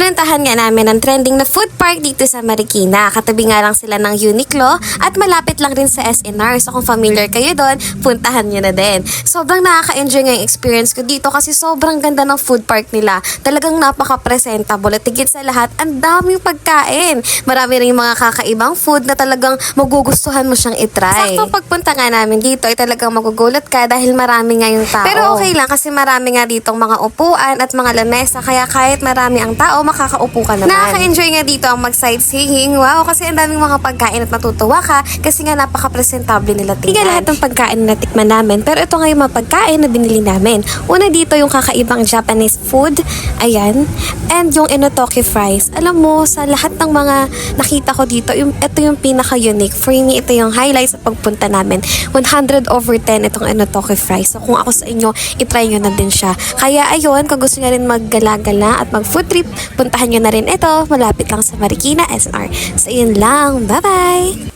pinuntahan nga namin ang trending na food park dito sa Marikina. Katabi nga lang sila ng Uniqlo at malapit lang rin sa SNR. So kung familiar kayo doon, puntahan nyo na din. Sobrang nakaka-enjoy nga yung experience ko dito kasi sobrang ganda ng food park nila. Talagang napaka-presentable at higit sa lahat, ang daming pagkain. Marami rin mga kakaibang food na talagang magugustuhan mo siyang itry. Sakto pagpunta nga namin dito ay talagang magugulat ka dahil marami nga yung tao. Pero okay lang kasi marami nga ditong mga upuan at mga lamesa kaya kahit marami ang tao, makakaupo ka naman. Nakaka-enjoy nga dito ang mag-sightseeing. Wow, kasi ang daming mga pagkain at matutuwa ka kasi nga napaka-presentable nila tingnan. Hindi lahat ng pagkain na tikman namin, pero ito nga yung mga pagkain na binili namin. Una dito yung kakaibang Japanese food. Ayan. And yung enotoki fries. Alam mo, sa lahat ng mga nakita ko dito, ito yung pinaka-unique. For me, ito yung highlights sa pagpunta namin. 100/10 itong enotoki fries. So kung ako sa inyo, itry nyo na din siya. Kaya ayun, kung gusto nyo rin maggala-gala at mag-food trip, puntahan nyo na rin ito. Malapit lang sa Marikina, SNR. So yun lang. Bye-bye!